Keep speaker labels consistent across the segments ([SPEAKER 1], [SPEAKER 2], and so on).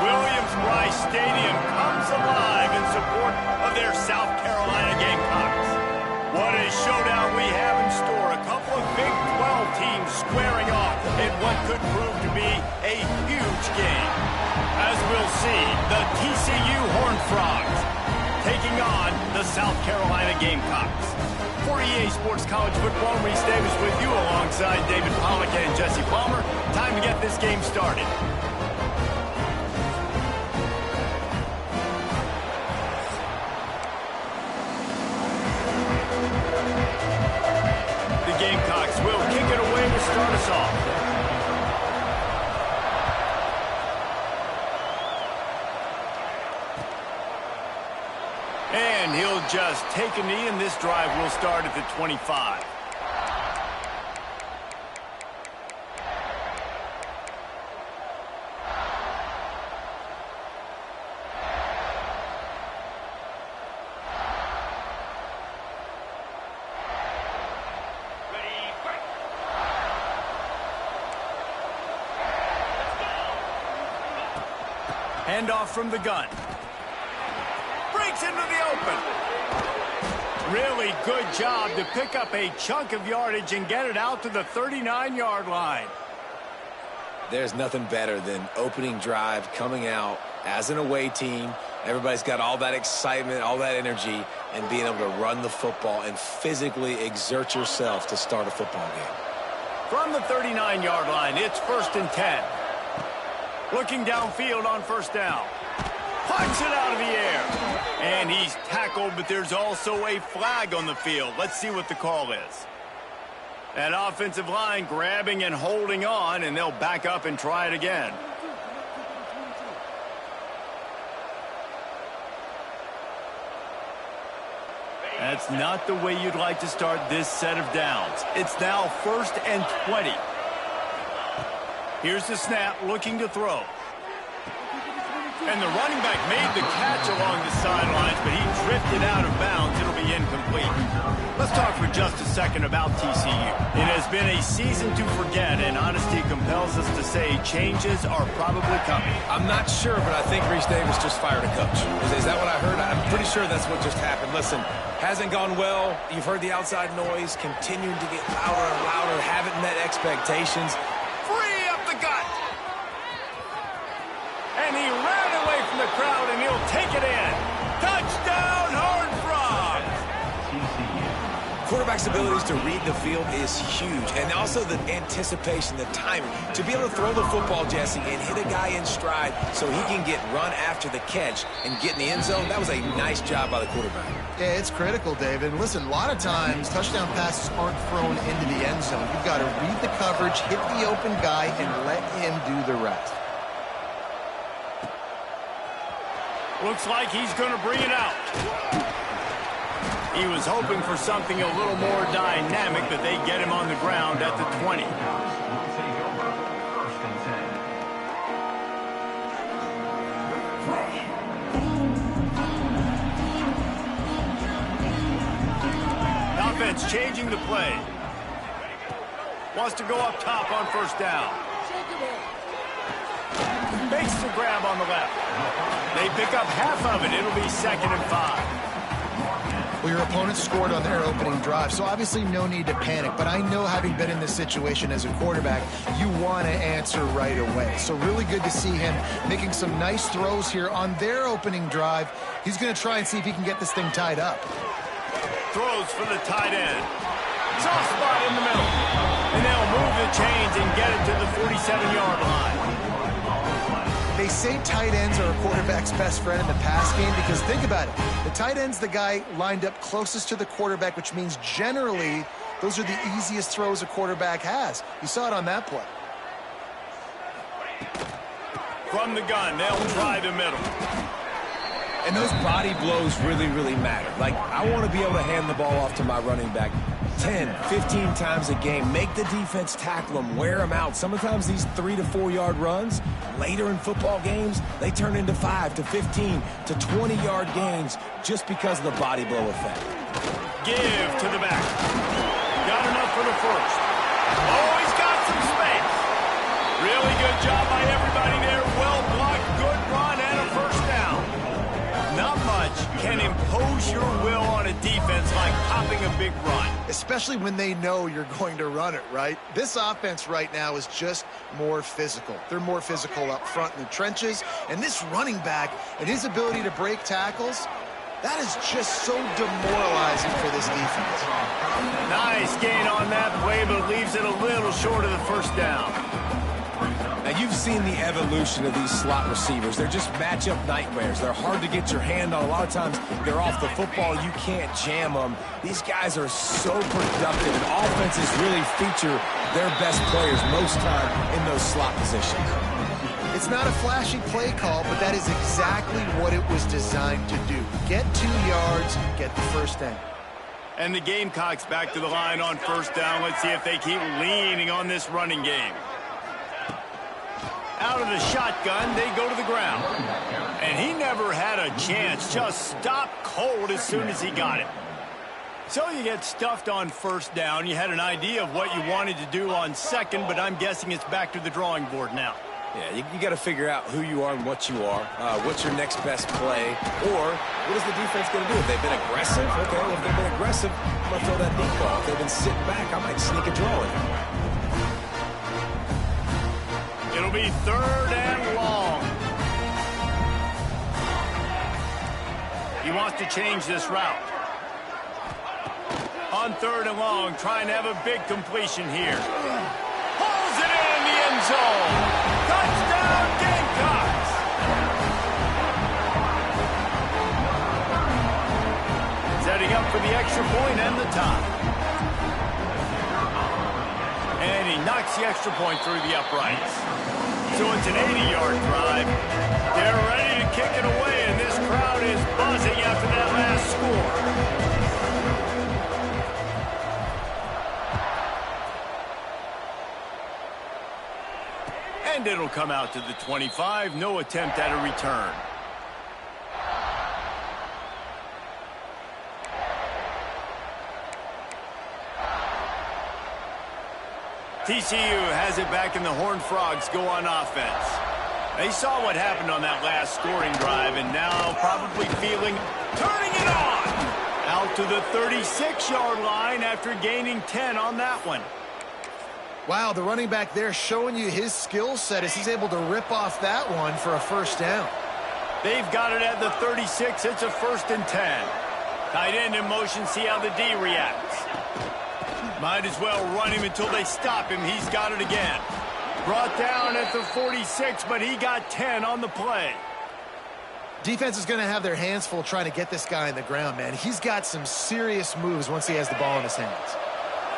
[SPEAKER 1] Williams-Brice Stadium comes alive in support of their South Carolina Gamecocks. What a showdown we have in store. A couple of Big 12 teams squaring off in what could prove to be a huge game. As we'll see, the TCU Horned Frogs taking on the South Carolina Gamecocks. For EA Sports College Football, Reese Davis with you alongside David Pollack and Jesse Palmer. Time to get this game started. The Gamecocks will kick it away to start us off. And he'll just take a knee, and this drive will start at the 25. Handoff from the gun. Breaks into the open. Really good job to pick up a chunk of yardage and get it out to the 39-yard line.
[SPEAKER 2] There's nothing better than opening drive, coming out as an away team. Everybody's got all that excitement, all that energy, and being able to run the football and physically exert yourself to start a football game.
[SPEAKER 1] From the 39-yard line, it's 1st and 10. Looking downfield on 1st down. Punts it out of the air. And he's tackled, but there's also a flag on the field. Let's see what the call is. That offensive line grabbing and holding on, and they'll back up and try it again. That's not the way you'd like to start this set of downs. It's now 1st and 20. Here's the snap, looking to throw. And the running back made the catch along the sidelines, but he drifted out of bounds. It'll be incomplete. Let's talk for just a second about TCU. It has been a season to forget, and honesty compels us to say changes are probably coming.
[SPEAKER 2] I'm not sure, but I think Reese Davis just fired a coach. Is that what I heard? I'm pretty sure that's what just happened. Listen, hasn't gone well. You've heard the outside noise, continuing to get louder and louder, haven't met expectations.
[SPEAKER 1] Free up the gut. And he ran away from the crowd, and he'll take it in. Touchdown, Horned Frogs!
[SPEAKER 2] Quarterback's abilities to read the field is huge, and also the anticipation, the timing. To be able to throw the football, Jesse, and hit a guy in stride so he can get run after the catch and get in the end zone, that was a nice job by the quarterback.
[SPEAKER 3] Yeah, it's critical, David. And listen, a lot of times touchdown passes aren't thrown into the end zone. You've got to read the coverage, hit the open guy, and let him do the rest.
[SPEAKER 1] Looks like he's going to bring it out. He was hoping for something a little more dynamic, but they get him on the ground at the 20. Offense changing the play. Wants to go up top on 1st down. Makes the grab on the left. They pick up half of it. It'll be 2nd and 5.
[SPEAKER 3] Well, your opponent scored on their opening drive, so obviously no need to panic. But I know, having been in this situation as a quarterback, you want to answer right away. So really good to see him making some nice throws here on their opening drive. He's going to try and see if he can get this thing tied up.
[SPEAKER 1] Throws for the tight end. Soft spot in the middle. And they'll move the chains and get it to the 47-yard line.
[SPEAKER 3] They say tight ends are a quarterback's best friend in the pass game because think about it. The tight end's the guy lined up closest to the quarterback, which means generally those are the easiest throws a quarterback has. You saw it on that play.
[SPEAKER 1] From the gun, they'll try the middle.
[SPEAKER 2] And those body blows really, really matter. Like, I want to be able to hand the ball off to my running back 10, 15 times a game. Make the defense tackle them, wear them out. Sometimes these 3 to 4 yard runs, later in football games, they turn into 5 to 15 to 20 yard gains just because of the body blow effect.
[SPEAKER 1] Give to the back. Got enough for the first. Oh, he's got some space. Really good job by everybody there. Well blocked, good run. stopping a big run.
[SPEAKER 3] Especially when they know you're going to run it, right? This offense right now is just more physical. They're more physical up front in the trenches. And this running back and his ability to break tackles, that is just so demoralizing for this defense.
[SPEAKER 1] Nice gain on that play, but leaves it a little short of the first down.
[SPEAKER 2] Now, you've seen the evolution of these slot receivers. They're just matchup nightmares. They're hard to get your hand on. A lot of times, they're off the football. You can't jam them. These guys are so productive, and offenses really feature their best players most time in those slot positions.
[SPEAKER 3] It's not a flashy play call, but that is exactly what it was designed to do. Get 2 yards, get the first down.
[SPEAKER 1] And the Gamecocks back to the line on first down. Let's see if they keep leaning on this running game. Out of the shotgun, they go to the ground. And he never had a chance. Just stopped cold as soon as he got it. So you get stuffed on first down. You had an idea of what you wanted to do on second, but I'm guessing it's back to the drawing board now.
[SPEAKER 2] Yeah, you got to figure out who you are and what you are. What's your next best play? Or what is the defense going to do? If they've been aggressive, okay, well, if they've been aggressive, I'm going to throw that deep ball. If they've been sitting back, I might sneak a draw in.
[SPEAKER 1] It'll be third and long. He wants to change this route. On third and long, trying to have a big completion here. Pulls it in the end zone. Touchdown, Gamecocks! Setting up for the extra point and the tie. And he knocks the extra point through the uprights. So it's an 80-yard drive. They're ready to kick it away, and this crowd is buzzing after that last score. And it'll come out to the 25. No attempt at a return. TCU has it back, and the Horned Frogs go on offense. They saw what happened on that last scoring drive, and now probably feeling turning it on. Out to the 36-yard line after gaining 10 on that one.
[SPEAKER 3] Wow, the running back there showing you his skill set as he's able to rip off that one for a first down.
[SPEAKER 1] They've got it at the 36. It's a 1st and 10. Tight end in motion, see how the D reacts. Might as well run him until they stop him. He's got it again. Brought down at the 46, but he got 10 on the play.
[SPEAKER 3] Defense is going to have their hands full trying to get this guy in the ground, man. He's got some serious moves once he has the ball in his hands.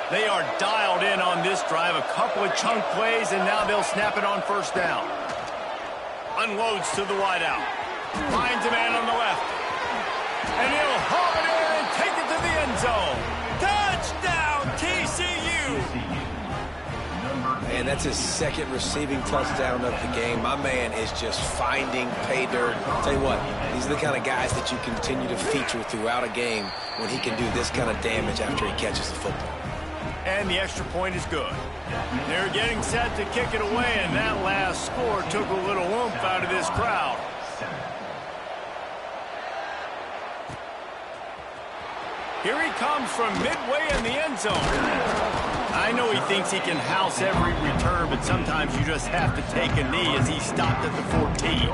[SPEAKER 1] They are dialed in on this drive. A couple of chunk plays, and now they'll snap it on first down. Unloads to the wideout. Finds a man on the left. And he'll haul it in and take it to the end zone. Touchdown, TCU!
[SPEAKER 2] And that's his second receiving touchdown of the game. My man is just finding pay dirt. I'll tell you what, these are the kind of guys that you continue to feature throughout a game when he can do this kind of damage after he catches the football.
[SPEAKER 1] And the extra point is good. They're getting set to kick it away, and that last score took a little oomph out of this crowd. Here he comes from midway in the end zone. I know he thinks he can house every return, but sometimes you just have to take a knee as he stopped at the 14.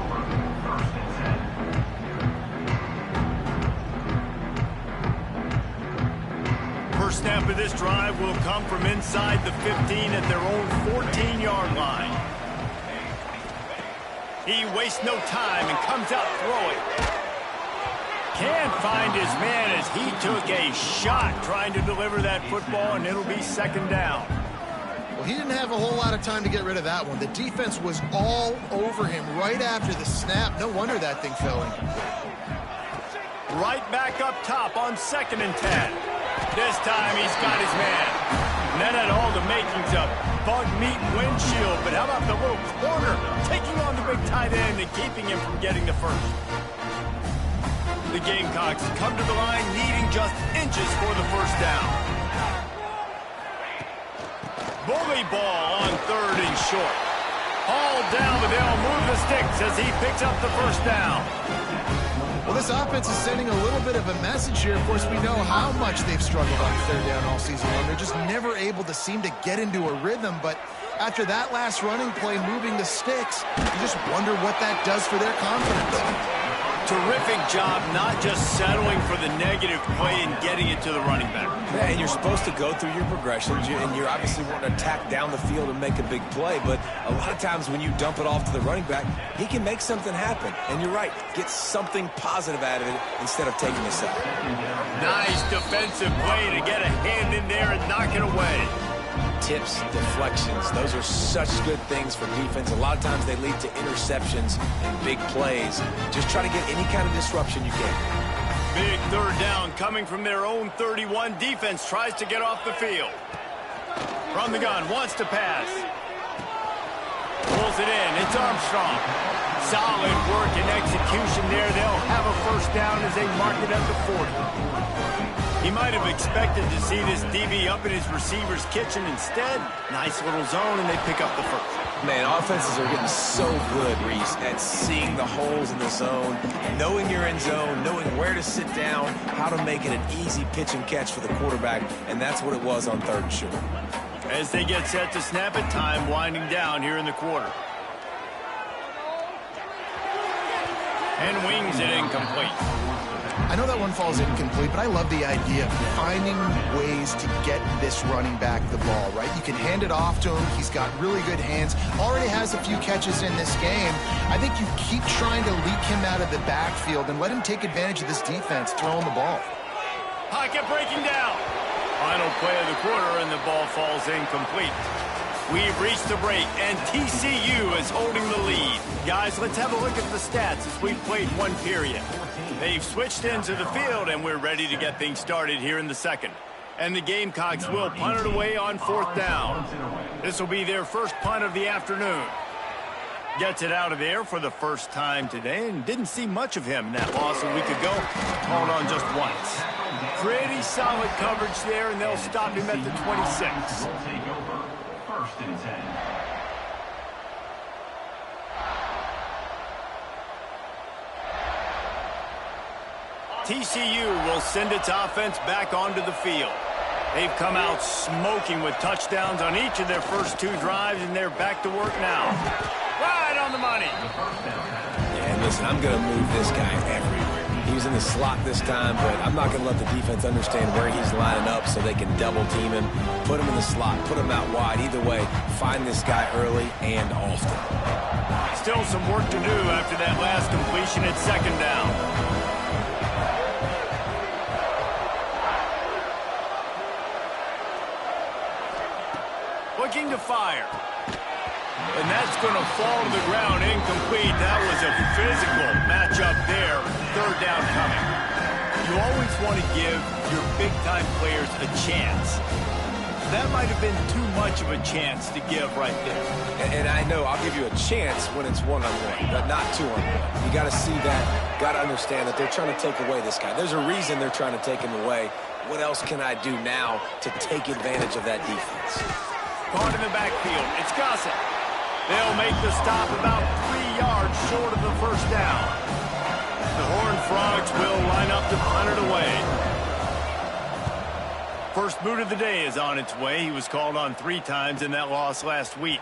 [SPEAKER 1] First snap of this drive will come from inside the 15 at their own 14-yard line. He wastes no time and comes out throwing. Can't find his man as he took a shot trying to deliver that football, and it'll be second down.
[SPEAKER 3] Well, he didn't have a whole lot of time to get rid of that one. The defense was all over him right after the snap. No wonder that thing fell in.
[SPEAKER 1] Right back up top on 2nd and 10. This time he's got his man. And that had all the makings of bug meat windshield, but how about the little corner taking on the big tight end and keeping him from getting the first? The Gamecocks come to the line needing just inches for the first down. Bully ball on 3rd and short. Hauled down, but they'll move the sticks as he picks up the first down.
[SPEAKER 3] Well, this offense is sending a little bit of a message here. Of course, we know how much they've struggled on third down all season long. They're just never able to seem to get into a rhythm. But after that last running play, moving the sticks, you just wonder what that does for their confidence.
[SPEAKER 1] Terrific job not just settling for the negative play and getting it to the running back.
[SPEAKER 2] Yeah, and you're supposed to go through your progressions, and you're obviously wanting to attack down the field and make a big play, but a lot of times when you dump it off to the running back, he can make something happen. And you're right, get something positive out of it instead of taking a sack.
[SPEAKER 1] Nice defensive play to get a hand in there and knock it away.
[SPEAKER 2] Tips, deflections, those are such good things for defense. A lot of times they lead to interceptions and big plays. Just try to get any kind of disruption you can.
[SPEAKER 1] Big third down coming from their own 31. Defense tries to get off the field. From the gun, wants to pass. Pulls it in, it's Armstrong. Solid work and execution there. They'll have a first down as they mark it at the 40. He might have expected to see this DB up in his receiver's kitchen. Instead, nice little zone, and they pick up the first.
[SPEAKER 2] Man, offenses are getting so good, Reese, at seeing the holes in the zone, knowing you're in zone, knowing where to sit down, how to make it an easy pitch and catch for the quarterback, and that's what it was on third and short.
[SPEAKER 1] As they get set to snap it, time winding down here in the quarter. And wings it incomplete.
[SPEAKER 3] I know that one falls incomplete, but I love the idea of finding ways to get this running back the ball, right? You can hand it off to him. He's got really good hands. Already has a few catches in this game. I think you keep trying to leak him out of the backfield and let him take advantage of this defense throwing the ball.
[SPEAKER 1] Pocket breaking down. Final play of the quarter, and the ball falls incomplete. We've reached the break, and TCU is holding the lead. Guys, let's have a look at the stats as we've played one period. They've switched ends of the field, and we're ready to get things started here in the second. And the Gamecocks will punt it away on fourth down. This will be their first punt of the afternoon. Gets it out of there for the first time today, and didn't see much of him in that loss a week ago. Called on just once. Pretty solid coverage there, and they'll stop him at the 26.
[SPEAKER 4] First and 10.
[SPEAKER 1] TCU will send its offense back onto the field. They've come out smoking with touchdowns on each of their first two drives, and they're back to work now. Right on the money.
[SPEAKER 2] Yeah, and listen, I'm going to move this guy everywhere. He was in the slot this time, but I'm not going to let the defense understand where he's lining up so they can double team him, put him in the slot, put him out wide. Either way, find this guy early and often.
[SPEAKER 1] Still some work to do after that last completion at second down. Looking to fire. And that's going to fall to the ground incomplete. That was a physical matchup there. Third down coming. You always want to give your big-time players a chance. That might have been too much of a chance to give right there.
[SPEAKER 2] And I know I'll give you a chance when it's one-on-one, but not two-on-one. You got to see that, got to understand that they're trying to take away this guy. There's a reason they're trying to take him away. What else can I do now to take advantage of that defense?
[SPEAKER 1] Caught in the backfield. It's Gossett. They'll make the stop about 3 yards short of the first down. The Horned Frogs will line up to punt it away. First boot of the day is on its way. He was called on 3 times in that loss last week.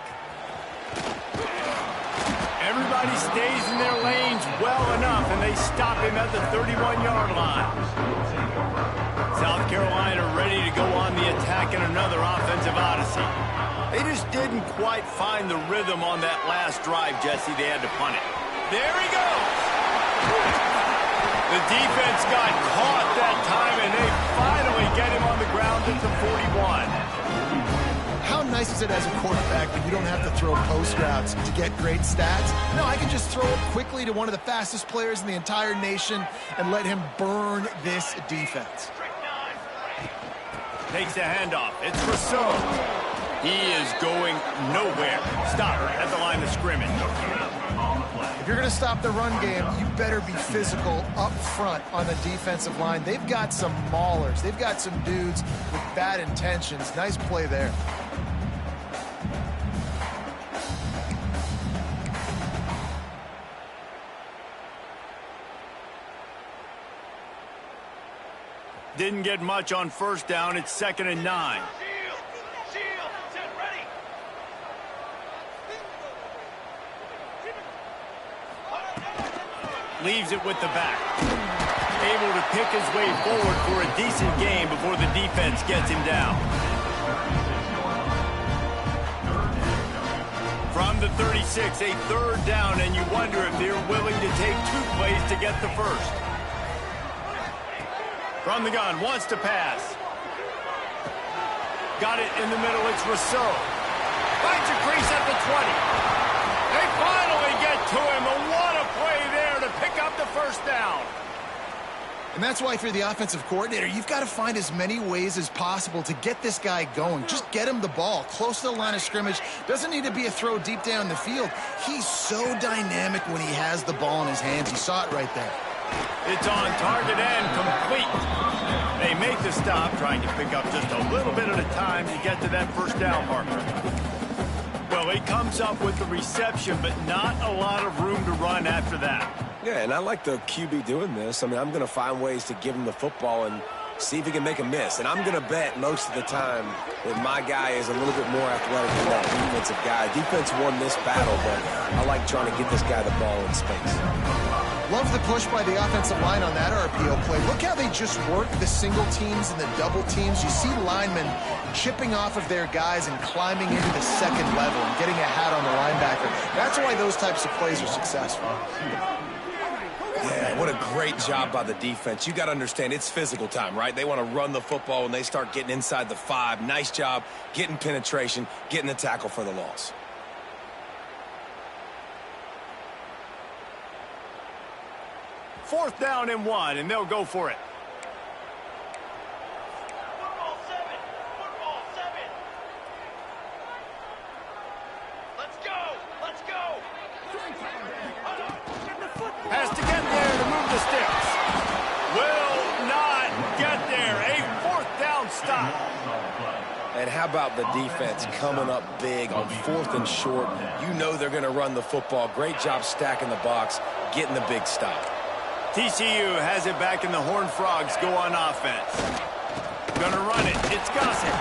[SPEAKER 1] Everybody stays in their lanes well enough, and they stop him at the 31-yard line. South Carolina ready to go on the attack in another offensive odyssey. They just didn't quite find the rhythm on that last drive, Jesse. They had to punt it. There he goes! The defense got caught that time, and they finally get him on the ground at the 41.
[SPEAKER 3] How nice is it as a quarterback when you don't have to throw post routes to get great stats? No, I can just throw it quickly to one of the fastest players in the entire nation and let him burn this defense.
[SPEAKER 1] Takes the handoff. It's Rousseau. He is going nowhere. Stop at the line of scrimmage.
[SPEAKER 3] If you're going to stop the run game, you better be physical up front on the defensive line. They've got some maulers. They've got some dudes with bad intentions. Nice play there.
[SPEAKER 1] Didn't get much on first down. It's 2nd and 9. Leaves it with the back. Able to pick his way forward for a decent game before the defense gets him down. From the 36, a 3rd down, and you wonder if they're willing to take 2 plays to get the first. From the gun, wants to pass. Got it in the middle, it's Rousseau. Finds a crease at the 20. They finally get to him, and what a play there to pick up the first down.
[SPEAKER 3] And that's why if you're the offensive coordinator, you've got to find as many ways as possible to get this guy going. Just get him the ball close to the line of scrimmage. Doesn't need to be a throw deep down the field. He's so dynamic when he has the ball in his hands. You saw it right there.
[SPEAKER 1] It's on target and complete. They make the stop, trying to pick up just a little bit at a time to get to that first down marker. Well, he comes up with the reception, but not a lot of room to run after that.
[SPEAKER 2] Yeah, and I like the QB doing this. I mean, I'm going to find ways to give him the football and see if he can make a miss. And I'm going to bet most of the time that my guy is a little bit more athletic than that defensive guy. Defense won this battle, but I like trying to get this guy the ball in space.
[SPEAKER 3] Love the push by the offensive line on that RPO play. Look how they just work the single teams and the double teams. You see linemen chipping off of their guys and climbing into the 2nd level and getting a hat on the linebacker. That's why those types of plays are successful.
[SPEAKER 2] Yeah, what a great job by the defense. You got to understand, it's physical time, right? They want to run the football when they start getting inside the 5. Nice job getting penetration, getting the tackle for the loss.
[SPEAKER 1] Fourth down and 1, and they'll go for it. Let's go! Let's go! Has to get there to move the sticks. Will not get there. A 4th down stop.
[SPEAKER 2] And how about the defense coming up big on 4th and short? You know they're going to run the football. Great job stacking the box, getting the big stop.
[SPEAKER 1] TCU has it back, and the Horned Frogs go on offense. Gonna run it. It's Gossett.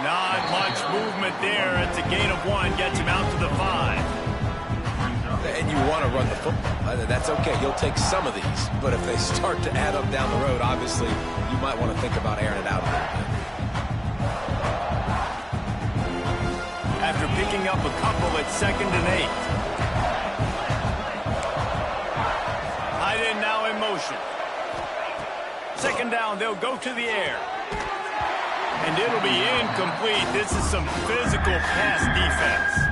[SPEAKER 1] Not much movement there. It's a gain of 1. Gets him out to the 5.
[SPEAKER 2] And you want to run the football. That's okay. You'll take some of these. But if they start to add up down the road, obviously, you might want to think about airing it out a little bit.
[SPEAKER 1] After picking up a couple, it's 2nd and 8. Tight end now in motion. 2nd down, they'll go to the air. And it'll be incomplete. This is some physical pass defense.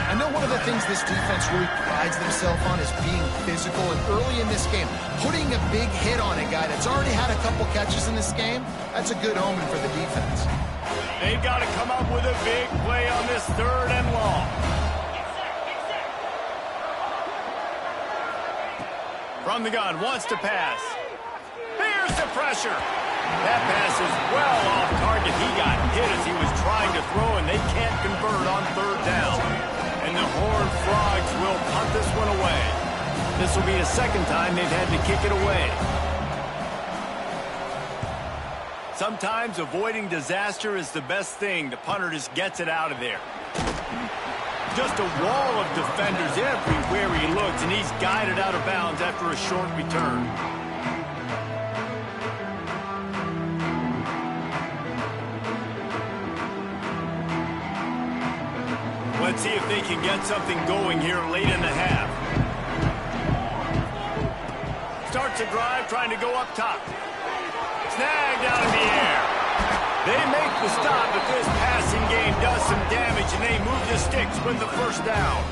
[SPEAKER 3] I know one of the things this defense really prides themselves on is being physical. And early in this game, putting a big hit on a guy that's already had a couple catches in this game, that's a good omen for the defense.
[SPEAKER 1] They've got to come up with a big play on this 3rd and long. From the gun, wants to pass. Here's the pressure. That pass is well off target. He got hit as he was trying to throw, and they can't convert on 3rd down. And the Horned Frogs will punt this one away. This will be the 2nd time they've had to kick it away. Sometimes avoiding disaster is the best thing. The punter just gets it out of there. Just a wall of defenders everywhere he looks, and he's guided out of bounds after a short return. Let's see if they can get something going here late in the half. Starts a drive, trying to go up top. Snagged out in the air. They make the stop, but this passing game does some damage, and they move the sticks with the first down.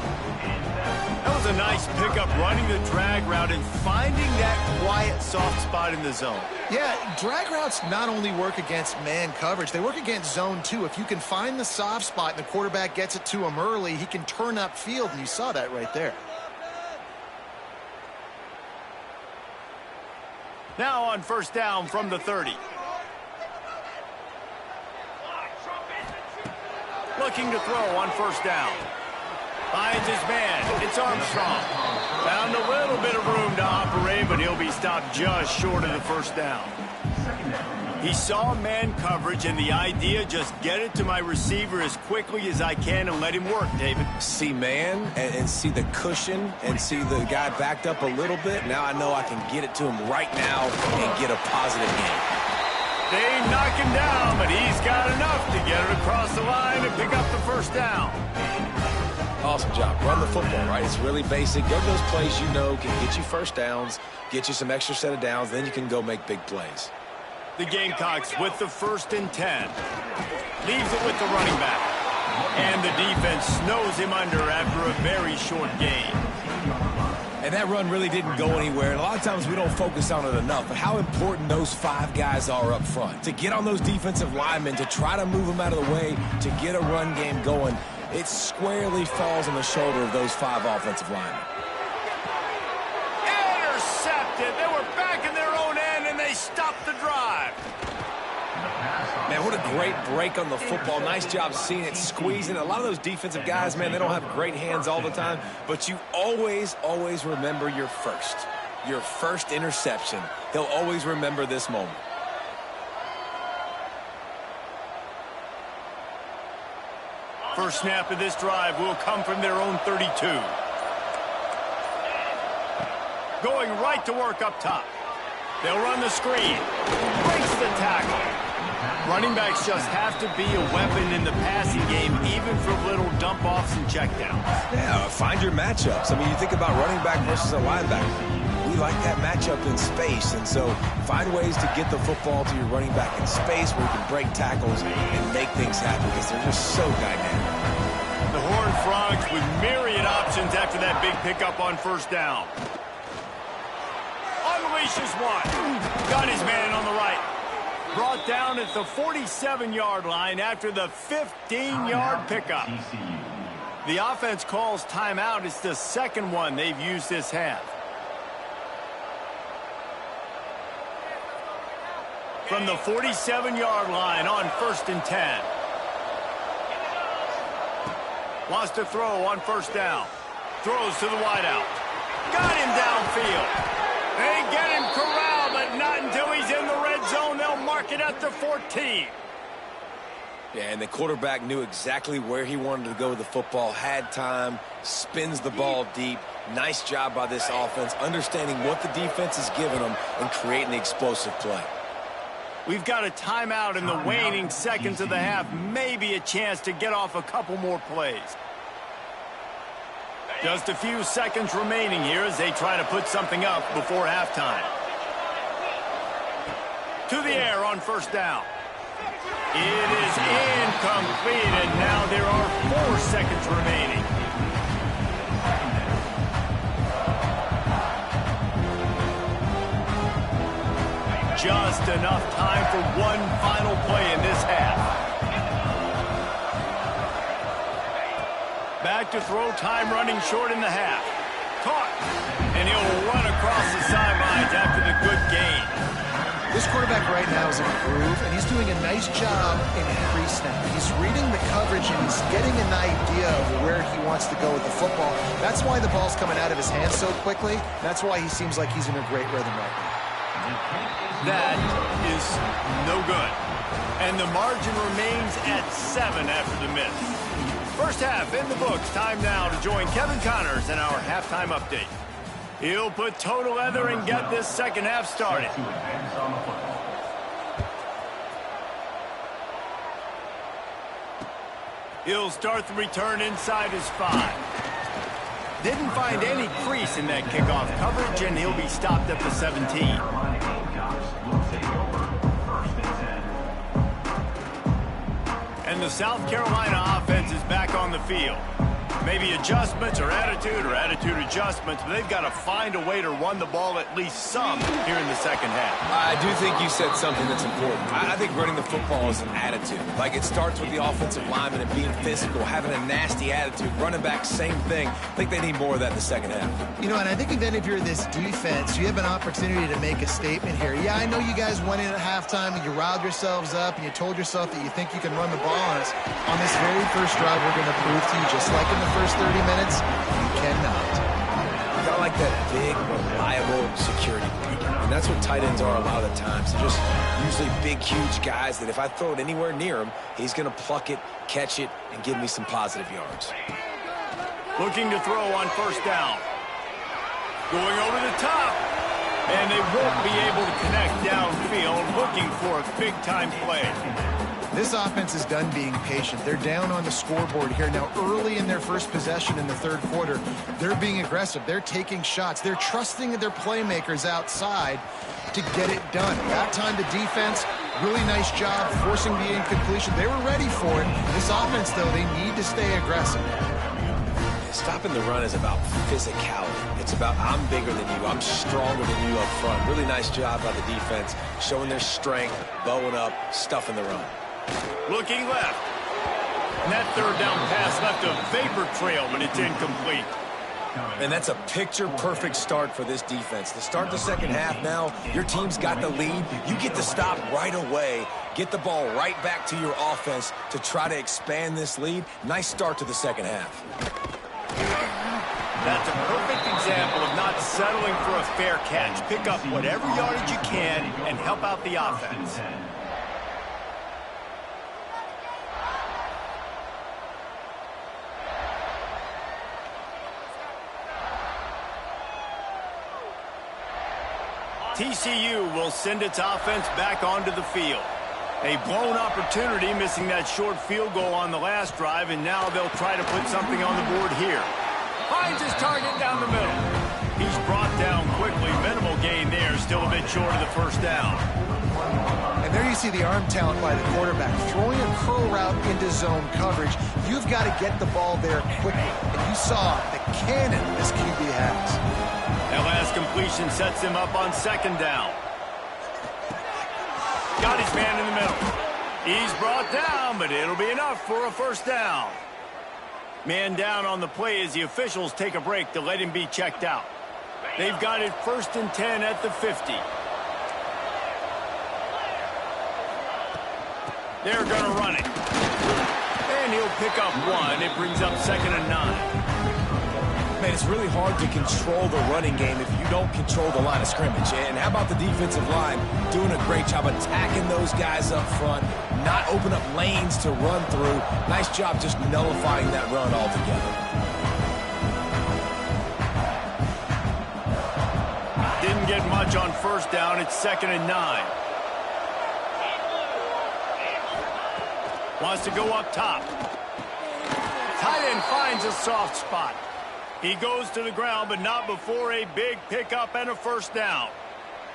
[SPEAKER 1] That was a nice pickup, running the drag route and finding that quiet, soft spot in the zone.
[SPEAKER 3] Yeah, drag routes not only work against man coverage, they work against zone too. If you can find the soft spot and the quarterback gets it to him early, he can turn upfield, and you saw that right there.
[SPEAKER 1] Now on first down from the 30. Looking to throw on first down. Finds his man. It's Armstrong. Found a little bit of room to operate, but he'll be stopped just short of the first down. He saw man coverage, and the idea, just get it to my receiver as quickly as I can and let him work, David.
[SPEAKER 2] See man and see the cushion and see the guy backed up a little bit. Now I know I can get it to him right now and get a positive gain.
[SPEAKER 1] They knock him down, but he's got enough to get it across the line and pick up the first down.
[SPEAKER 2] Awesome job. Run the football, right? It's really basic. Go to those plays you know can get you first downs, get you some extra set of downs, then you can go make big plays.
[SPEAKER 1] The Gamecocks with the 1st and 10. Leaves it with the running back. And the defense snows him under after a very short gain.
[SPEAKER 2] And that run really didn't go anywhere. And a lot of times we don't focus on it enough. But how important those 5 guys are up front. To get on those defensive linemen, to try to move them out of the way, to get a run game going, it squarely falls on the shoulder of those 5 offensive linemen.
[SPEAKER 1] Intercepted. They were back in their own end, and they stopped the drive.
[SPEAKER 2] Man, what a great break on the football. Nice job seeing it, squeezing. A lot of those defensive guys, man, they don't have great hands all the time, but you always, always remember your first interception. He'll always remember this moment.
[SPEAKER 1] First snap of this drive will come from their own 32. Going right to work up top. They'll run the screen. Breaks the tackle. Running backs just have to be a weapon in the passing game, even for little dump-offs and checkdowns.
[SPEAKER 2] Yeah, find your matchups. I mean, you think about running back versus a linebacker. We like that matchup in space, and so find ways to get the football to your running back in space where you can break tackles and make things happen because they're just so dynamic.
[SPEAKER 1] The Horned Frogs with myriad options after that big pickup on first down. Unleashes one. Got his man on the right. Brought down at the 47-yard line after the 15-yard pickup. The offense calls timeout. It's the second one they've used this half. From the 47-yard line on 1st and 10. Wants to throw on first down. Throws to the wideout. Got him downfield. They get him corralled, but not until he's in the red zone. They'll mark it at the 14.
[SPEAKER 2] Yeah, and the quarterback knew exactly where he wanted to go with the football, had time, spins the ball deep. Nice job by this offense, understanding what the defense is giving them and creating the explosive play.
[SPEAKER 1] We've got a timeout in the waning seconds of the half. Maybe a chance to get off a couple more plays. Just a few seconds remaining here as they try to put something up before halftime. To the air on first down. It is incomplete, and now there are 4 seconds remaining. Just enough time for one final play in this half. Back to throw, time running short in the half. Caught, and he'll run across the sidelines after the good gain.
[SPEAKER 3] This quarterback right now is in a groove, and he's doing a nice job in pre-snap. He's reading the coverage, and he's getting an idea of where he wants to go with the football. That's why the ball's coming out of his hands so quickly. That's why he seems like he's in a great rhythm right now.
[SPEAKER 1] That is no good. And the margin remains at 7 after the miss. First half in the books. Time now to join Kevin Connors in our halftime update. He'll put toe together and get this second half started. He'll start the return inside his 5. Didn't find any crease in that kickoff coverage, and he'll be stopped at the 17. And the South Carolina offense is back on the field. Maybe adjustments or attitude adjustments, but they've got to find a way to run the ball at least some here in the second half.
[SPEAKER 2] I do think you said something that's important. I think running the football is an attitude. Like, it starts with the offensive lineman and being physical, having a nasty attitude. Running back, same thing. I think they need more of that in the second half.
[SPEAKER 3] You know, and I think then if you're this defense, you have an opportunity to make a statement here. Yeah, I know you guys went in at halftime and you riled yourselves up and you told yourself that you think you can run the ball on us. On this very first drive, we're going to prove to you, just like in the first 30 minutes, you cannot.
[SPEAKER 2] Got like that big, reliable security blanket. And that's That's what tight ends are a lot of the times. They're just usually big, huge guys that if I throw it anywhere near him, he's going to pluck it, catch it, and give me some positive yards.
[SPEAKER 1] Looking to throw on first down. Going over the top. And they won't be able to connect downfield, looking for a big-time play.
[SPEAKER 3] This offense is done being patient. They're down on the scoreboard here. Now, early in their first possession in the third quarter, they're being aggressive. They're taking shots. They're trusting their playmakers outside to get it done. That time, the defense, really nice job forcing the incompletion. They were ready for it. This offense, though, they need to stay aggressive.
[SPEAKER 2] Stopping the run is about physicality. It's about I'm bigger than you. I'm stronger than you up front. Really nice job by the defense, showing their strength, bowing up, stuffing the run.
[SPEAKER 1] Looking left. And that third down pass left a vapor trail, but it's incomplete.
[SPEAKER 2] And that's a picture-perfect start for this defense. To start the second half now, your team's got the lead. You get to stop right away, get the ball right back to your offense to try to expand this lead. Nice start to the second half.
[SPEAKER 1] That's a perfect example of not settling for a fair catch. Pick up whatever yardage you can and help out the offense. TCU will send its offense back onto the field. A blown opportunity, missing that short field goal on the last drive, and now they'll try to put something on the board here. Finds his target down the middle. He's brought down quickly. Minimal gain there, still a bit short of the first down.
[SPEAKER 3] And there you see the arm talent by the quarterback. Throwing a curl route into zone coverage, you've got to get the ball there quickly. And you saw the cannon this QB has.
[SPEAKER 1] That last completion sets him up on second down. Got his man in the middle. He's brought down, but it'll be enough for a first down. Man down on the play as the officials take a break to let him be checked out. They've got it 1st and 10 at the 50. They're going to run it. And he'll pick up one. It brings up 2nd and 9.
[SPEAKER 2] Man, it's really hard to control the running game if you don't control the line of scrimmage. And how about the defensive line doing a great job attacking those guys up front, not open up lanes to run through. Nice job just nullifying that run altogether.
[SPEAKER 1] Didn't get much on first down. It's 2nd and 9. Wants to go up top. Tight end finds a soft spot. He goes to the ground, but not before a big pickup and a first down.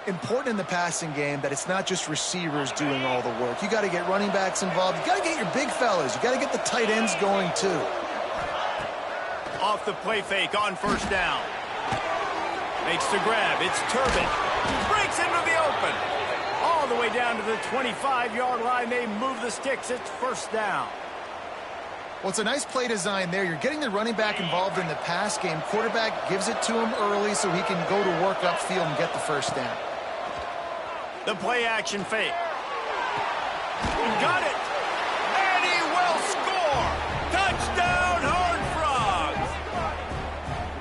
[SPEAKER 3] Important in the passing game that it's not just receivers doing all the work. You got to get running backs involved. You got to get your big fellas. You got to get the tight ends going too.
[SPEAKER 1] Off the play fake on first down. Makes the grab. It's Turbin. Breaks into the open. All the way down to the 25-yard line. They move the sticks. It's first down.
[SPEAKER 3] Well, it's a nice play design there. You're getting the running back involved in the pass game. Quarterback gives it to him early so he can go to work upfield and get the first down.
[SPEAKER 1] The play action fake. Got it. And he will score. Touchdown, Horned Frogs.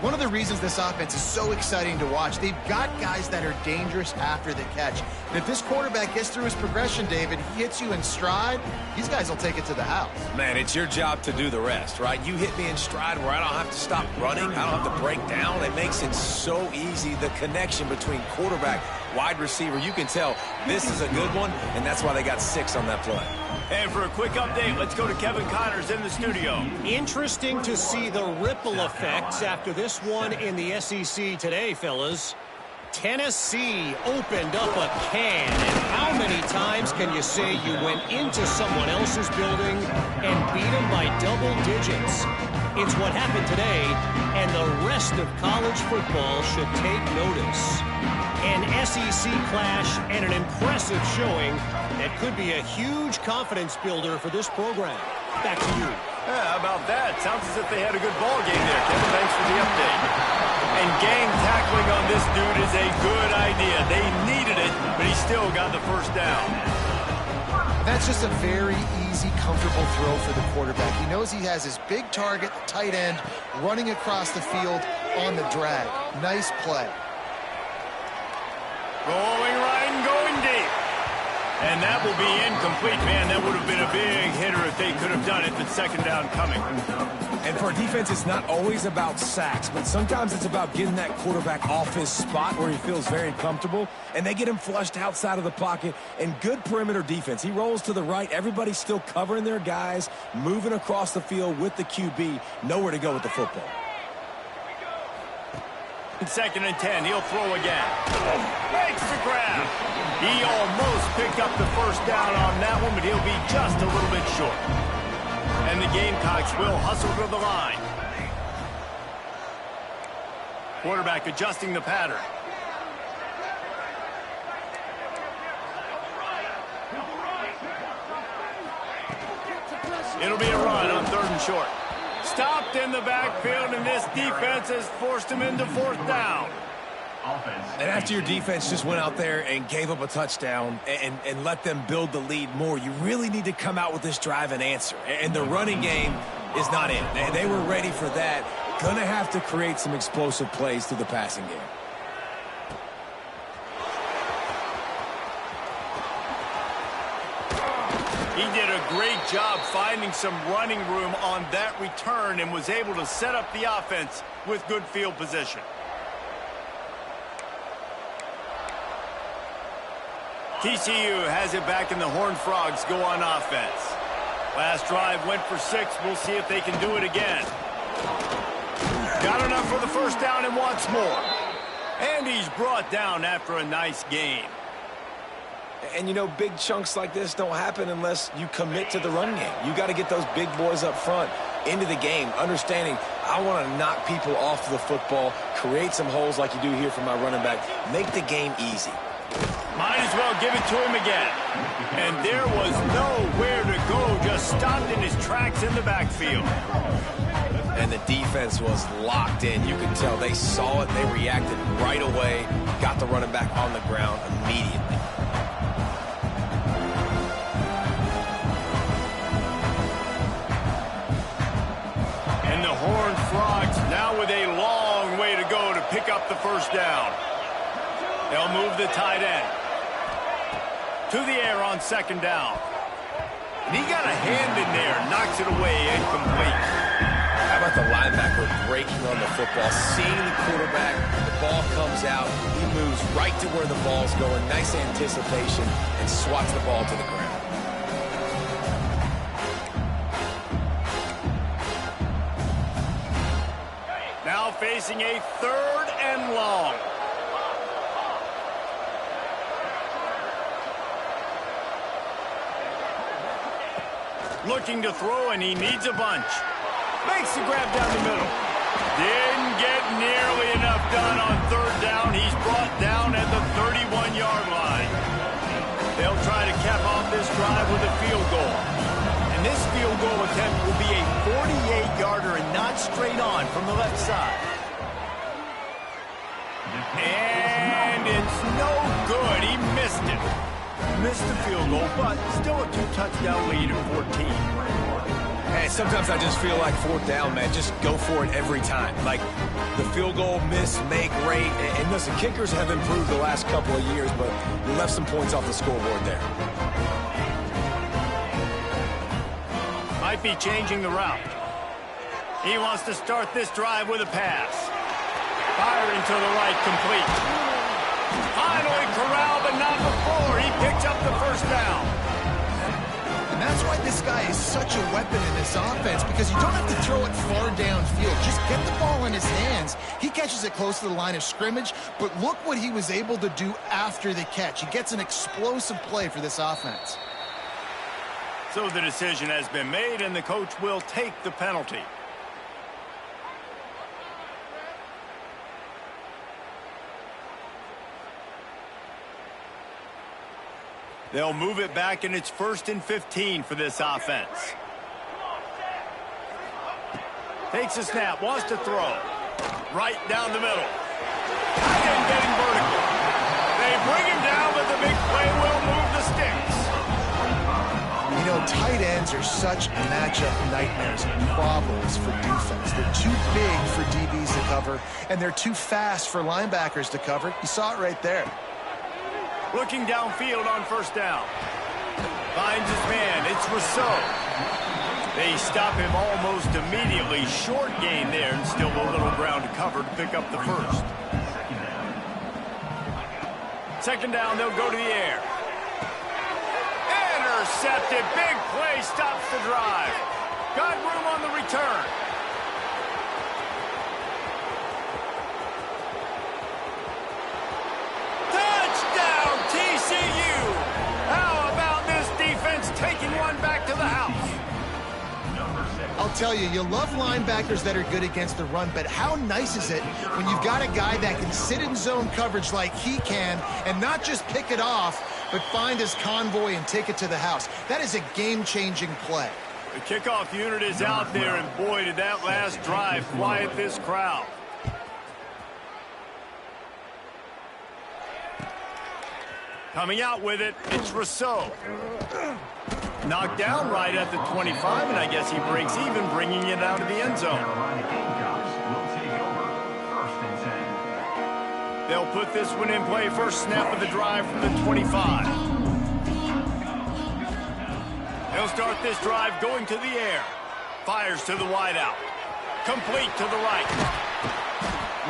[SPEAKER 3] One of the reasons this offense is so exciting to watch, they've got guys that are dangerous after the catch. And if this quarterback gets through his progression, David, he hits you in stride, these guys will take it to the house.
[SPEAKER 2] Man, it's your job to do the rest, right? You hit me in stride where I don't have to stop running. I don't have to break down. It makes it so easy. The connection between quarterback, wide receiver, you can tell this is a good one, and that's why they got 6 on that play.
[SPEAKER 1] And for a quick update, let's go to Kevin Connors in the studio.
[SPEAKER 5] Interesting to see the ripple effects after this one in the SEC today, fellas. Tennessee opened up a can, and how many times can you say you went into someone else's building and beat them by double digits? It's what happened today, and the rest of college football should take notice. An SEC clash and an impressive showing that could be a huge confidence builder for this program. Back to you.
[SPEAKER 1] Yeah, how about that? Sounds as if they had a good ball game there, Kevin. Thanks for the update. And gang tackling on this dude is a good idea. They needed it, but he still got the first down.
[SPEAKER 3] That's just a very easy, comfortable throw for the quarterback. He knows he has his big target, the tight end, running across the field on the drag. Nice play.
[SPEAKER 1] Rolling And that will be incomplete, man. That would have been a big hitter if they could have done it, but second down coming.
[SPEAKER 2] And for a defense, it's not always about sacks, but sometimes it's about getting that quarterback off his spot where he feels very comfortable, and they get him flushed outside of the pocket. And good perimeter defense. He rolls to the right. Everybody's still covering their guys, moving across the field with the QB. Nowhere to go with the football.
[SPEAKER 1] Second and 10, he'll throw again. Makes the grab. He almost picked up the first down on that one, but he'll be just a little bit short. And the Gamecocks will hustle to the line. Quarterback adjusting the pattern. It'll be a run on 3rd and short. Stopped in the backfield, and this defense has forced him into 4th down.
[SPEAKER 2] And after your defense just went out there and gave up a touchdown and let them build the lead more, you really need to come out with this drive and answer. And the running game is not in. They were ready for that. Gonna have to create some explosive plays through the passing game.
[SPEAKER 1] He did a great job finding some running room on that return and was able to set up the offense with good field position. TCU has it back, and the Horned Frogs go on offense. Last drive went for 6. We'll see if they can do it again. Got enough for the first down and wants more. And he's brought down after a nice gain.
[SPEAKER 2] And, you know, big chunks like this don't happen unless you commit to the run game. You got to get those big boys up front into the game, understanding I want to knock people off the football, create some holes like you do here for my running back, make the game easy.
[SPEAKER 1] Might as well give it to him again. And there was nowhere to go, just stopped in his tracks in the backfield.
[SPEAKER 2] And the defense was locked in. You can tell they saw it, they reacted right away, got the running back on the ground immediately.
[SPEAKER 1] And the Horned Frogs now with a long way to go to pick up the first down. They'll move the tight end to the air on 2nd down. And he got a hand in there, knocks it away, incomplete.
[SPEAKER 2] How about the linebacker breaking on the football, seeing the quarterback, the ball comes out, he moves right to where the ball's going, nice anticipation, and swats the ball to the ground.
[SPEAKER 1] Now facing a 3rd and long. Looking to throw, and he needs a bunch. Makes the grab down the middle. Didn't get nearly enough done on 3rd down. He's brought down at the 31-yard line. They'll try to cap off this drive with a field goal. And this field goal attempt will be a 48-yarder and not straight on from the left side. And it's no good. He missed it. Missed the field goal, but still a 2-touchdown lead at 14.
[SPEAKER 2] Hey, sometimes I just feel like 4th down, man. Just go for it every time. Like the field goal, miss, make, rate. And listen, kickers have improved the last couple of years, but you left some points off the scoreboard there.
[SPEAKER 1] Might be changing the route. He wants to start this drive with a pass. Firing to the right, complete. Finally corralled, but not before. He picks up the first down.
[SPEAKER 3] And that's why this guy is such a weapon in this offense, because you don't have to throw it far downfield. Just get the ball in his hands. He catches it close to the line of scrimmage, but look what he was able to do after the catch. He gets an explosive play for this offense.
[SPEAKER 1] So the decision has been made, and the coach will take the penalty. They'll move it back, and it's 1st and 15 for this offense. Takes a snap, wants to throw. Right down the middle. Tight end getting vertical. They bring him down, but the big play will move the sticks.
[SPEAKER 3] You know, tight ends are such matchup nightmares and problems for defense. They're too big for DBs to cover, and they're too fast for linebackers to cover. You saw it right there.
[SPEAKER 1] Looking downfield on 1st down. Finds his man. It's Rousseau. They stop him almost immediately. Short gain there, and still a little ground to cover to pick up the first. Second down, they'll go to the air. Intercepted. Big play stops the drive. Got room on the return. Touchdown, TCU. How about this defense taking one back to the house?
[SPEAKER 3] I'll tell you, you love linebackers that are good against the run, but how nice is it when you've got a guy that can sit in zone coverage like he can and not just pick it off, but find his convoy and take it to the house. That is a game-changing play.
[SPEAKER 1] The kickoff unit is out there, and boy, did that last drive quiet this crowd. Coming out with it, it's Rousseau. Knocked down right at the 25, and I guess he breaks even, bringing it out of the end zone. They'll put this one in play. First snap of the drive from the 25. They'll start this drive going to the air. Fires to the wideout. Complete to the right.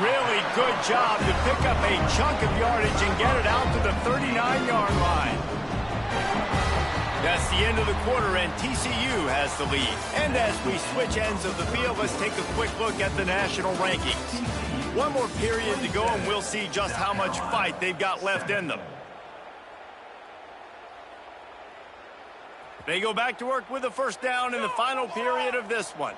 [SPEAKER 1] Really good job to pick up a chunk of yardage and get it out to the 39-yard line. That's the end of the quarter, and TCU has the lead. And as we switch ends of the field, let's take a quick look at the national rankings. One more period to go, and we'll see just how much fight they've got left in them. They go back to work with a first down in the final period of this one.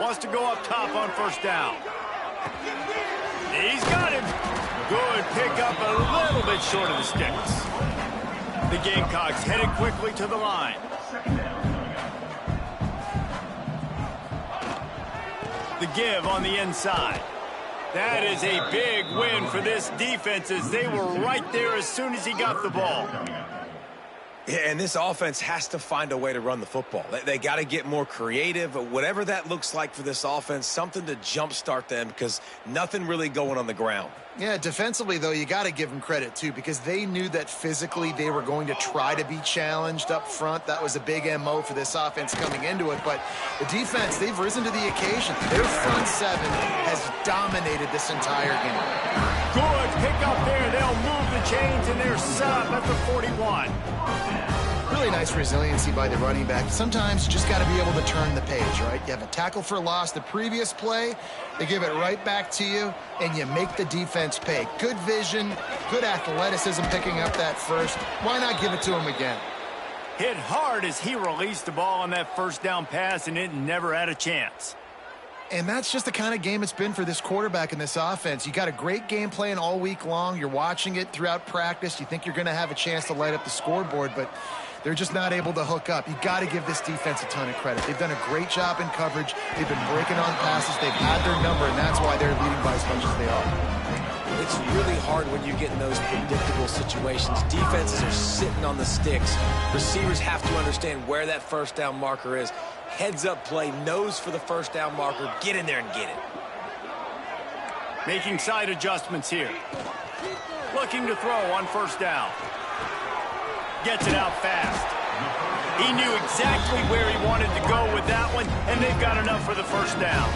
[SPEAKER 1] Wants to go up top on first down. He's got him. Good pickup, a little bit short of the sticks. The Gamecocks headed quickly to the line. The give on the inside. That is a big win for this defense, as they were right there as soon as he got the ball.
[SPEAKER 2] Yeah, and this offense has to find a way to run the football. They got to get more creative, whatever that looks like for this offense, something to jumpstart them, because nothing really going on the ground.
[SPEAKER 3] Yeah, defensively, though, you got to give them credit, too, because they knew that physically they were going to try to be challenged up front. That was a big MO for this offense coming into it. But the defense, they've risen to the occasion. Their front seven has dominated this entire game.
[SPEAKER 1] Good pick up there. They'll move the chains, and they're set up at the 41.
[SPEAKER 3] Really nice resiliency by the running back. Sometimes you just got to be able to turn the page, right? You have a tackle for loss the previous play, they give it right back to you, and you make the defense pay. Good vision, good athleticism picking up that first. Why not give it to him again?
[SPEAKER 1] Hit hard as he released the ball on that first down pass, and it never had a chance.
[SPEAKER 3] And that's just the kind of game it's been for this quarterback in this offense. You got a great game plan all week long. You're watching it throughout practice. You think you're going to have a chance to light up the scoreboard, but they're just not able to hook up. You got to give this defense a ton of credit. They've done a great job in coverage. They've been breaking on passes. They've had their number, and that's why they're leading by as much as they are.
[SPEAKER 2] It's really hard when you get in those predictable situations. Defenses are sitting on the sticks. Receivers have to understand where that first down marker is. Heads-up play, nose for the first down marker. Get in there and get it.
[SPEAKER 1] Making side adjustments here. Looking to throw on first down. Gets it out fast. He knew exactly where he wanted to go with that one, and they've got enough for the first down.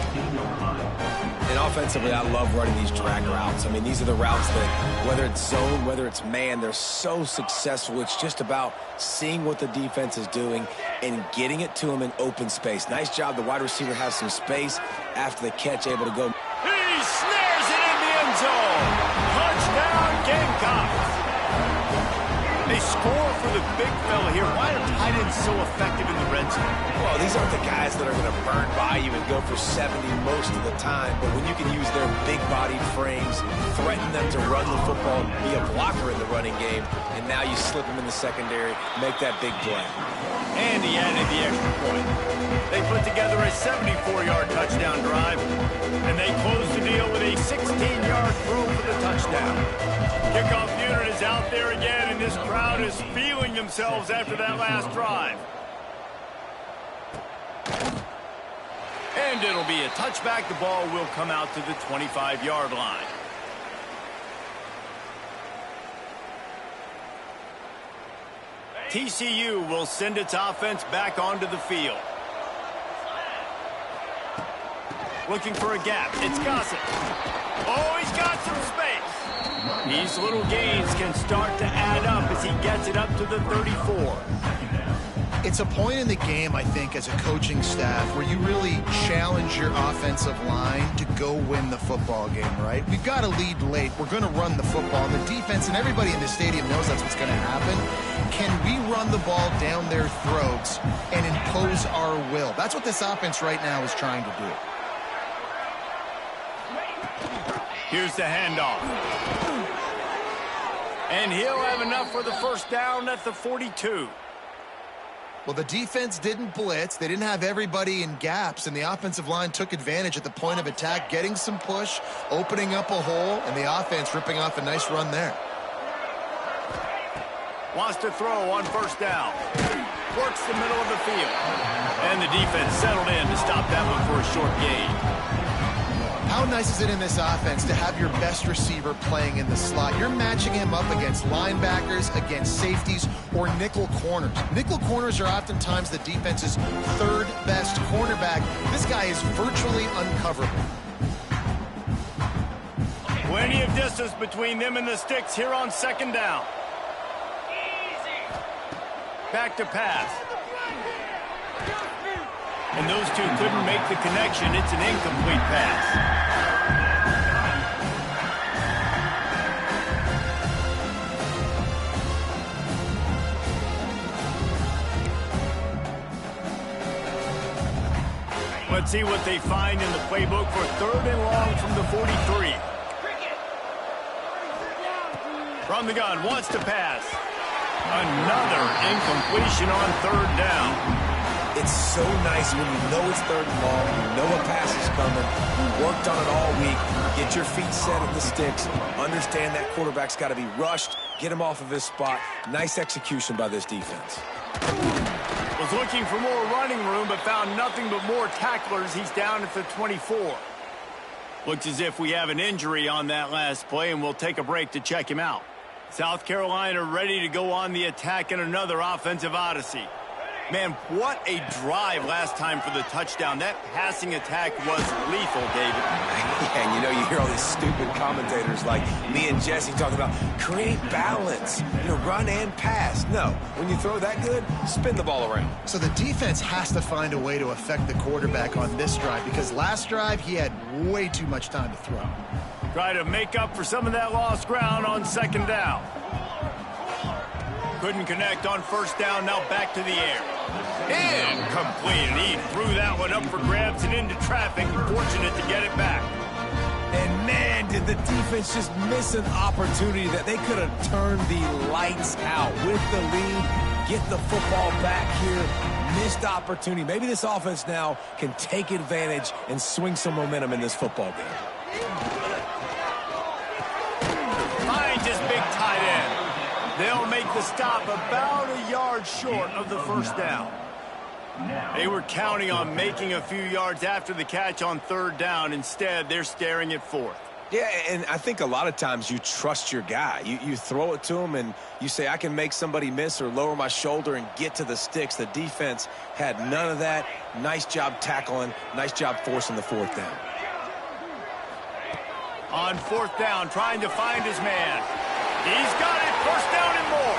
[SPEAKER 2] And offensively, I love running these drag routes. I mean, these are the routes that, whether it's zone, whether it's man, they're so successful. It's just about seeing what the defense is doing and getting it to them in open space. Nice job. The wide receiver has some space after the catch, able to go.
[SPEAKER 1] He snares it in the end zone. Touchdown, Gamecocks. They score for the big fella here. Why are tight ends so effective in the red zone?
[SPEAKER 2] Well, these aren't the guys that are going to burn by you and go for 70 most of the time, but when you can use their big-bodied frames, threaten them to run the football, be a blocker in the running game, and now you slip them in the secondary, make that big play.
[SPEAKER 1] And he added the extra point. They put together a 74-yard touchdown drive, and they close the deal with a 16-yard throw for the touchdown. Kickoff unit is out there again, and this crowd is feeling themselves after that last drive. And it'll be a touchback. The ball will come out to the 25-yard line. TCU will send its offense back onto the field. Looking for a gap. It's Gossett. Oh, he's got some space. These little gains can start to add up as he gets it up to the 34.
[SPEAKER 3] It's a point in the game, I think, as a coaching staff where you really challenge your offensive line to go win the football game, right? We've got to lead late. We're going to run the football. And the defense and everybody in the stadium knows that's what's going to happen. Can we run the ball down their throats and impose our will? That's what this offense right now is trying to do.
[SPEAKER 1] Here's the handoff. And he'll have enough for the first down at the 42.
[SPEAKER 3] Well, the defense didn't blitz. They didn't have everybody in gaps, and the offensive line took advantage at the point of attack, getting some push, opening up a hole, and the offense ripping off a nice run there.
[SPEAKER 1] Wants to throw on first down. Works the middle of the field. And the defense settled in to stop that one for a short gain.
[SPEAKER 3] How nice is it in this offense to have your best receiver playing in the slot? You're matching him up against linebackers, against safeties, or nickel corners. Nickel corners are oftentimes the defense's third best cornerback. This guy is virtually uncoverable.
[SPEAKER 1] Plenty of distance between them and the sticks here on second down. Back to pass. And those two couldn't make the connection. It's an incomplete pass. Let's see what they find in the playbook for third and long from the 43. From the gun, wants to pass. Another incompletion on third down.
[SPEAKER 2] It's so nice when you know it's third and long, you know a pass is coming, you worked on it all week, get your feet set at the sticks, understand that quarterback's got to be rushed, get him off of his spot. Nice execution by this defense.
[SPEAKER 1] Was looking for more running room, but found nothing but more tacklers. He's down at the 24. Looks as if we have an injury on that last play, and we'll take a break to check him out. South Carolina ready to go on the attack in another offensive odyssey. Man, what a drive last time for the touchdown. That passing attack was lethal, David.
[SPEAKER 2] Yeah, and you know, you hear all these stupid commentators like me and Jesse talking about create balance, run and pass. No, when you throw that good, spin the ball around.
[SPEAKER 3] So the defense has to find a way to affect the quarterback on this drive because last drive he had way too much time to throw.
[SPEAKER 1] Try to make up for some of that lost ground on second down. Couldn't connect on first down, now back to the air. Incomplete. He threw that one up for grabs and into traffic. Fortunate to get it back.
[SPEAKER 2] And man, did the defense just miss an opportunity that they could have turned the lights out with the lead, get the football back here. Missed opportunity. Maybe this offense now can take advantage and swing some momentum in this football game.
[SPEAKER 1] Finds his big tight end. They'll make the stop about a yard short of the first down. They were counting on making a few yards after the catch on third down. Instead, they're staring at fourth.
[SPEAKER 2] Yeah, and I think a lot of times you trust your guy. You throw it to him and you say, I can make somebody miss or lower my shoulder and get to the sticks. The defense had none of that. Nice job tackling. Nice job forcing the fourth down.
[SPEAKER 1] On fourth down, trying to find his man. He's got it. First down and more.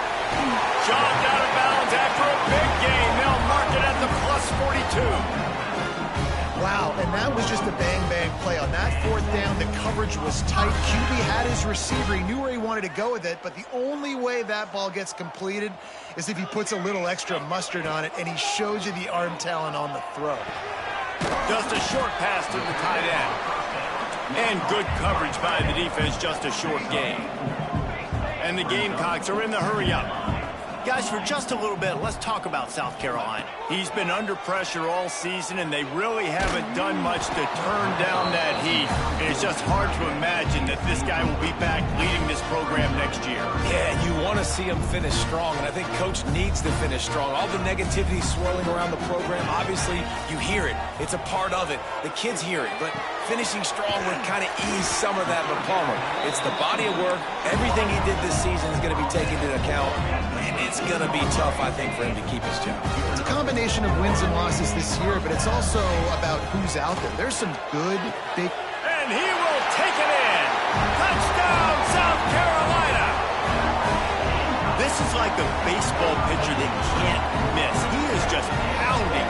[SPEAKER 1] Jogged out of bounds after a big gain. They'll mark it at the +42.
[SPEAKER 3] Wow, and that was just a bang-bang play. On that fourth down, the coverage was tight. QB had his receiver. He knew where he wanted to go with it, but the only way that ball gets completed is if he puts a little extra mustard on it, and he shows you the arm talent on the throw.
[SPEAKER 1] Just a short pass to the tight end. And good coverage by the defense, just a short gain. And the Gamecocks are in the hurry-up. Guys, for just a little bit, let's talk about South Carolina. He's been under pressure all season, and they really haven't done much to turn down that heat. And it's just hard to imagine that this guy will be back leading this program next year.
[SPEAKER 2] Yeah, you want to see him finish strong, and I think Coach needs to finish strong. All the negativity swirling around the program, obviously, you hear it. It's a part of it. The kids hear it, but finishing strong would kind of ease some of that with Palmer. It's the body of work. Everything he did this season is going to be taken into account. And it's going to be tough, I think, for him to keep his job.
[SPEAKER 3] It's a combination of wins and losses this year, but it's also about who's out there. There's some good, big...
[SPEAKER 1] And he will take it in. Touchdown, South Carolina. This is like a baseball pitcher that can't miss. He is just pounding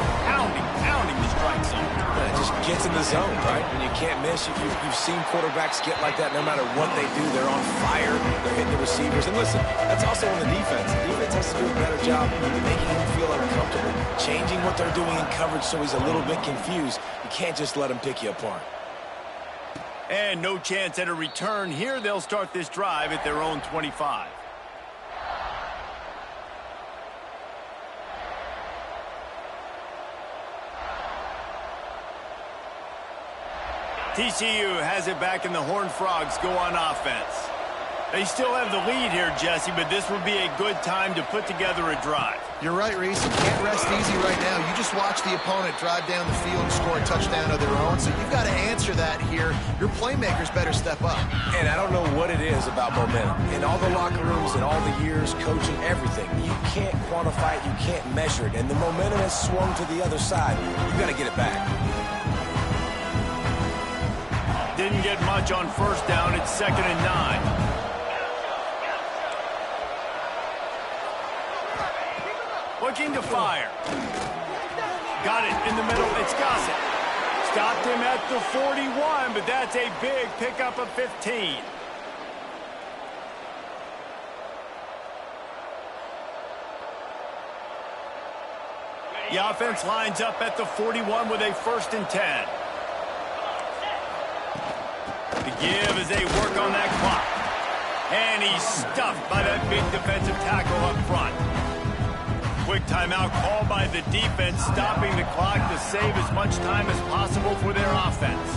[SPEAKER 1] the strike zone.
[SPEAKER 2] Yeah, it just gets in the zone, right? When you can't miss, you've seen quarterbacks get like that no matter what they do. They're on fire. They're hitting the receivers. And listen, that's also on the defense. The defense has to do a better job making him feel uncomfortable, changing what they're doing in coverage so he's a little bit confused. You can't just let him pick you apart.
[SPEAKER 1] And no chance at a return here. They'll start this drive at their own 25. TCU has it back, and the Horned Frogs go on offense. They still have the lead here, Jesse, but this would be a good time to put together a drive.
[SPEAKER 3] You're right, Reese. You can't rest easy right now. You just watch the opponent drive down the field and score a touchdown of their own, so you've got to answer that here. Your playmakers better step up.
[SPEAKER 2] And I don't know what it is about momentum. In all the locker rooms, in all the years, coaching, everything, you can't quantify it, you can't measure it, and the momentum has swung to the other side. You've got to get it back.
[SPEAKER 1] Didn't get much on first down. It's 2nd and 9. Looking to fire. Got it in the middle. It's Gossett. Stopped him at the 41, but that's a big pickup of 15. The offense lines up at the 41 with a 1st and 10. The give as they work on that clock. And he's stuffed by that big defensive tackle up front. Quick timeout called by the defense, stopping the clock to save as much time as possible for their offense.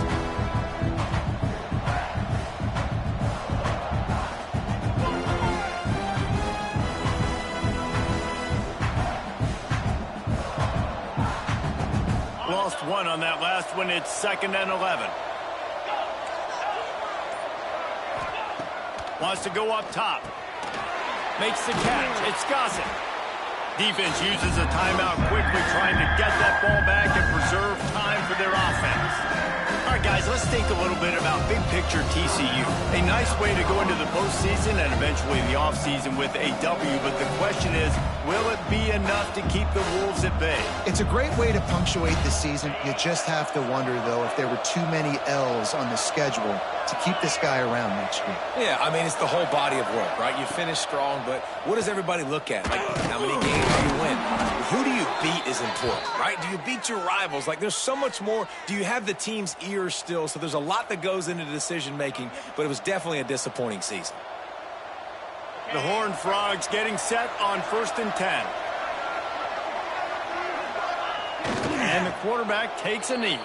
[SPEAKER 1] Lost one on that last one. It's 2nd and 11. Wants to go up top. Makes the catch. It's Gossett. Defense uses a timeout quickly, trying to get that ball back and preserve time for their offense. All right, guys, let's think a little bit about big picture TCU. A nice way to go into the postseason and eventually the offseason with a W, but the question is, will it be enough to keep the Wolves at bay?
[SPEAKER 3] It's a great way to punctuate the season. You just have to wonder, though, if there were too many L's on the schedule to keep this guy around next year.
[SPEAKER 2] Yeah, I mean, it's the whole body of work, right? You finish strong, but what does everybody look at? Like, how many games do you win? Who do you beat is important, right? Do you beat your rivals? Like, there's so much more. Do you have the team's ears still? So there's a lot that goes into decision-making, but it was definitely a disappointing season.
[SPEAKER 1] The Horned Frogs getting set on 1st and 10. And the quarterback takes a knee.